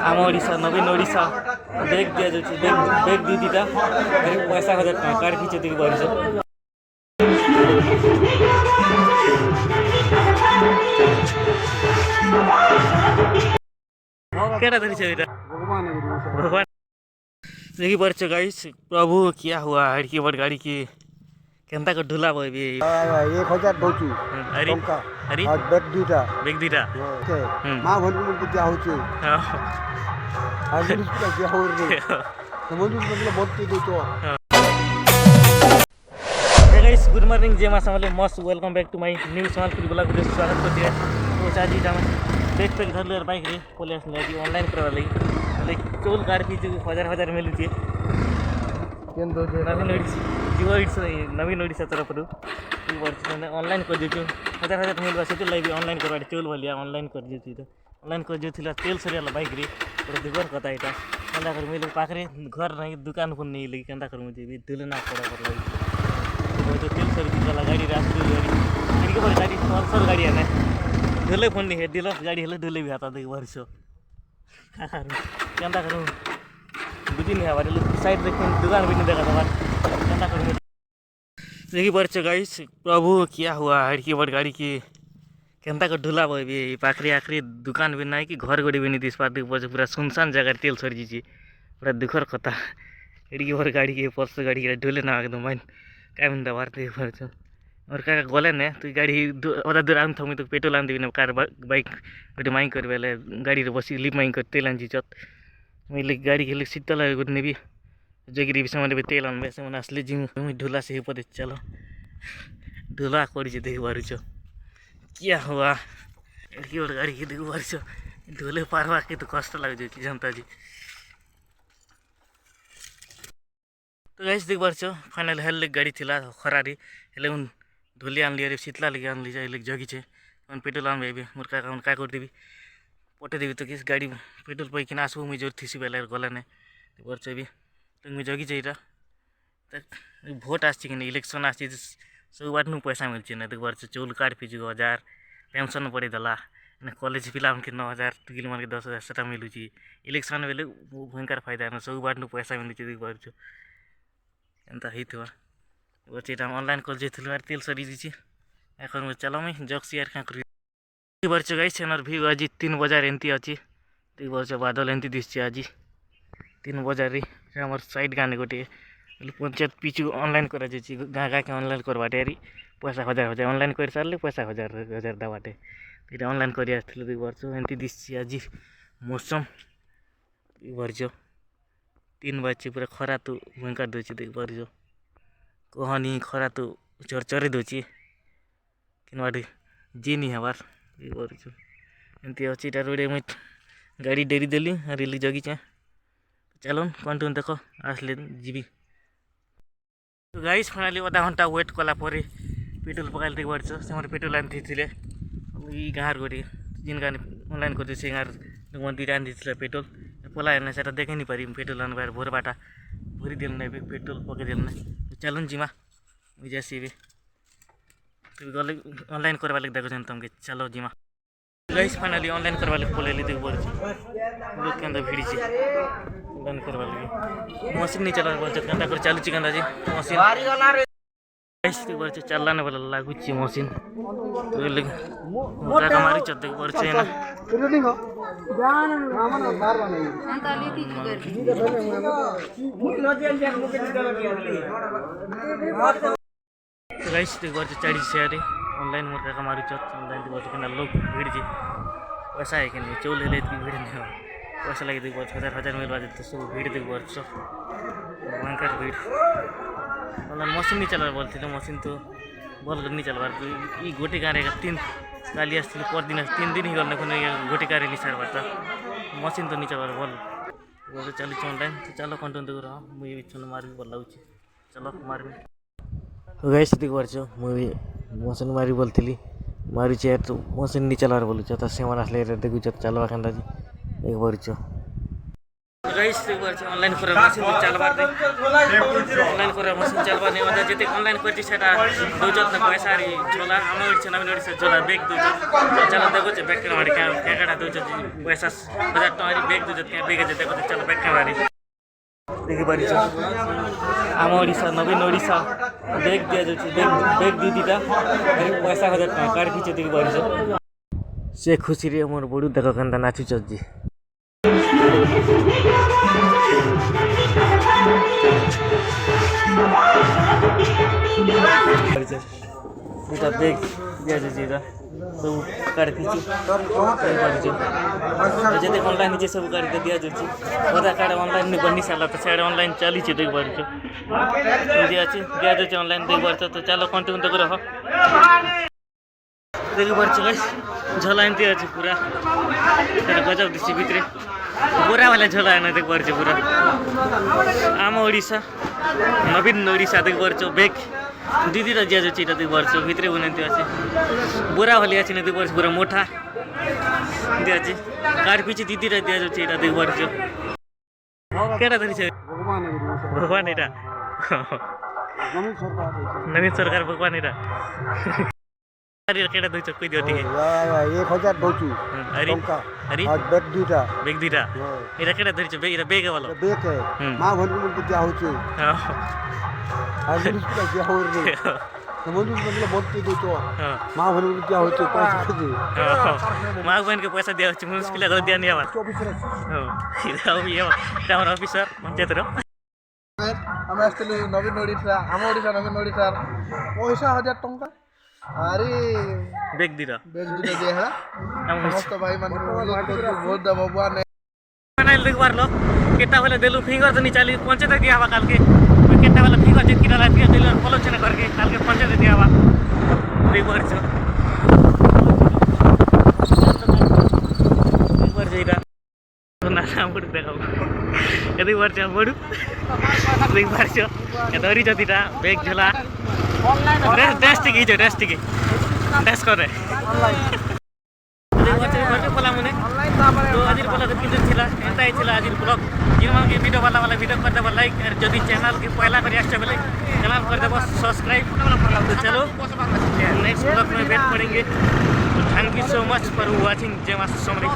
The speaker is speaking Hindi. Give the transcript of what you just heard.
आम ओडिशा नबीनोडिशा बैग दिया जाଉଛି बैग दी दीटा पैसा 1000 टका कार्ड खींचे देबी बारिश केटा धरी छ बेटा भगवान देखी पर गाइस प्रभु क्या हुआ हड़की बड़ गाड़ी की केंता को ढुला बबी 1000 दउची अरे अरे आज बैग दीटा मां भन को दिया होची आज इसको दिया हो रे समझ मतलब बहुत दे तो गाइस गुड मॉर्निंग जय मां समले मस्त welcome back to my new sambalpurivlog video स्वागत करते हैं तो आज हम बैग पैक धर ले बाइक रे पुलिस ने आज ऑनलाइन करवा लई ले चोल गाड़ की 1000 मिलुची केन दो नवीन ओडिशा तरफ रु ऑनलाइन कर देछु 1000 मिलबा से लाइव ऑनलाइन करवा चोल भलिया ऑनलाइन कर देछु तो ऑनलाइन कर देथिला तेल सरियाला बाइक रे पूरा दुगर कथा एटा केंदा कर मिले पाखरे घर नहीं दुकान पर नहीं लगी केंदा कर मुझे भी दिल ना पड़ा कर लगी तो तेल सर्विस वाला गाड़ी रास्ते गाड़ी के पर गाड़ी पल्सर गाड़ी है ना ढले फोन नहीं है डीलर गाड़ी हेले ढले भी आता देख वर्ष केंदा करूं बुझी नहीं हमारे साइड देखें दुकान भी नहीं देखा था केंदा करूं देखी वर्ष गाइस प्रभु क्या हुआ हड़की बड़ गाड़ी की केंता को ढुला बबी पाखरी आखरी दुकान भी नहीं कि घर गोड़ी भी नहीं दिस पाती पूरा सुनसान जगह तेल सर जी पूरा दुखर कथा हड़की बड़ गाड़ी की पर्स गाड़ी ढुले ना एकदम माइन क्या मिलता भारती और क्या गले ने तु गाड़ी अदा दूर आम थमी तो पेट्रोल आन देवी कार बाइक गोटे माइक कर बेले गाड़ी बस लिप माइक कर तेल आनी चत मैं गाड़ी के शीतल गोटे नेबी जगिरी भी से तेल आनबे से आसले जिम ढुला से पदे चलो ढुला कर देख पारुच क्या हुआ लड़की और गाड़ी की देख पारुच ढुले पारवा के तो कष्ट लगे कि जनता जी तो गाइस देख पार्छ फाइनल हेल्ले गाड़ी थिला खरारी हेले उन ढोली आनली अरे शीतला लगे आनली जाइले जगी छे उन पेट्रोल आन बेबी मोर का कर देबी पटे देबी तो किस गाड़ी पेट्रोल पई किना आसबो मुई जोर थिसी बेले गला ने देख पार्छ बी तो मुई जगी छैरा तक भोट आछि कि इलेक्शन आछि सब बाट नु पैसा मिलछि ना देख पार्छ चौल कार्ड फीजु 1000 पेंशन पड़े दला ने कॉलेज पिला के 9000 तुगिल मार के 10000 सेटा मिलुछि इलेक्शन बेले भयंकर फायदा ना सब बाट नु पैसा मिलुछि देख पार्छ एंता हितवा ओचेटा ऑनलाइन कर जेथिल मार तेल सरी दिछि एखन चलो मैं जक्सी यार का करी वर्ष गाइस एनर भी आज 3 बजार एंती अछि ती वर्ष बादल एंती दिसछि आज 3 बजार रे हमर साइड गाने गोटे पंचायत पिछु ऑनलाइन करा जेछि गागा के ऑनलाइन करबाटे री पैसा 1000 ऑनलाइन कर सारले पैसा 1000 दबाटे इटा ऑनलाइन करी आथिल ती वर्ष एंती दिसछि आज मौसम वर्ष 3 बजे पूरा खरा तो भयंकर दूची देख पार कहनी खरा तो चरचरे दूची कि जी नहीं हबार एमती अच्छी रोडे मुझे गाड़ी डेरी देली रिली जगी चे चलो कंटिन्यू देख आसले जीवी तो गाइस फाइनली आधा घंटा वेट कला पेट्रोल पकाइल देख पार से पेट्रोल आनी थे गाँव गोटे जिन गाँव ऑनलाइन कर से गाँव दुटा आनी पेट्रोल पला से देखे नहीं पारि पेट्रोल आने बार भोर बाटा भरी दिल ना पेट्रोल पकई दिल ना चलो जीमा मुझे सी भी तो गले ऑनलाइन करवा लगे देखो तुमके चलो जीमा गाइस फाइनली ऑनलाइन करवा लगे पलैली देख पार लोग के भिड़ी ऑनलाइन करवा लगे मशीन नहीं चला बोल केंदा कर चालू केंदा जी मशीन गाइस देख पार चलला ना बोला लागू मशीन तो मुका कमारी चत देख पार ना गाइस देख पार 40 शेयर ऑनलाइन मोर का मारी चत ऑनलाइन देख पार लोग भीड़ जी पैसा है कि नहीं चौल हेले की भीड़ नहीं पैसा लगे देख पार 1000 मिलवा देते सब भीड़ देख पार भयंकर भीड़ ऑनलाइन मशीन नहीं चलवा बोलते मशीन तो भल नहीं चलवार ये गोटे गाँव 3 गाली आस पर दिन 3 दिन ही गल गोटे गाड़ी नहीं सार बार मशीन तो नहीं चलवार भल चलुच ऑनलाइन तो चलो कंटिन्यू देख रहा मुझे भी मार भल लगुच चलो मार गैस देख पार मुझे मशीन मारी बोलती मारी तो मशीन नहीं चलवार बोलुच तो से आसले देखुच चलवा केंदा देख पार। गाइस ऑनलाइन कर मशीन चलबार दे ऑनलाइन कर मशीन चलबार नहीं होता जते ऑनलाइन कर सेटा दोजत न पैसा रे झोला हम ओडिसा नबीनोडिसा झोला बैग दोजत चला देखो जे बैग कर मारी क्या काटा दोजत पैसा 1000 टका बैग दोजत क्या बैग जे देखो चला बैग कर मारी देखि बारी छ हम ओडिसा नबीन ओडिसा बैग दिया जो बैग दी दीटा पैसा 1000 टका कार खींचे देखि बारी छ से खुशी रे मोर बडू देखो कंदा नाचु चजी दुटा बैग दिया जीरा सब काट खींची जते ऑनलाइन नीचे सब काट दिया जाଉଛି ओदा कार्ड ऑनलाइन नहीं बनी साला तो साइड ऑनलाइन चली छी देख बार छ दिया जाଉଛି ऑनलाइन देख बार तो चलो कंटिन्यू तो करो देख बार छ गाइस झोला एंती अछि पूरा तेरे गजब दिसी भितरे बोरा वाला झोला है ना देख बार छ पूरा आम ओडिसा नवीन ओडिसा देख बार छ बैग दीदी रा दिया जाଉଛି देख बार छ भितरे बनते अछि बोरा वाली अछि ना देख बार पूरा मोटा दिया अछि कार पीछे दीदी रा दिया जाଉଛି देख बार छ केटा धरि छ भगवान एटा नवीन सरकार भगवान एटा अरे केटा दोच कोइ दियो ठीक 1000 दोचु अरे अरे आज बैग दीटा एटा केटा धरि छ बैग बैग वाला बैग है मां भन्नु मन क्या होछु आज मुस्कुरा क्या हो रे समझु मतलब बहुत के दो तो मां भन्नु क्या होछु पैसा दे मां बहन के पैसा दिया होछु मुस्कुला कर दिया नहीं आवा हो इधर ये टाउन ऑफिसर पंचायत रो हम आस्ते नवीन ओडिसा हम ओडिसा नवीन ओडिसा पैसा 1000 टका अरे बैग दीरा दे हेला समस्त भाई मन बहुत दबवा ने बनाइल देख बार लो केटा वाला देलु फिंगर तो नहीं चाली पंचायत दिया हवा काल के केटा वाला फिंगर जे किरा दिया देलु फॉलो छने करके काल के पंचायत दिया हवा देख बार छ देख बार जेरा तो ना नाम पड़ देखाउ यदि बार छ बडू देख बार छ यदि जतिटा बैग झोला ड्रेस टिकी ड्रेस करे बोला मैंने तो आज ब्लॉग किन थिला एंता थिला आज ब्लॉग जिन के वीडियो वाला वीडियो कर देबो लाइक और जदी चैनल के पहला करी आछे बोले चैनल कर देबो सब्सक्राइब तो चलो नेक्स्ट ब्लॉग में वेट करेंगे thank you so much for watching जय मां समरी।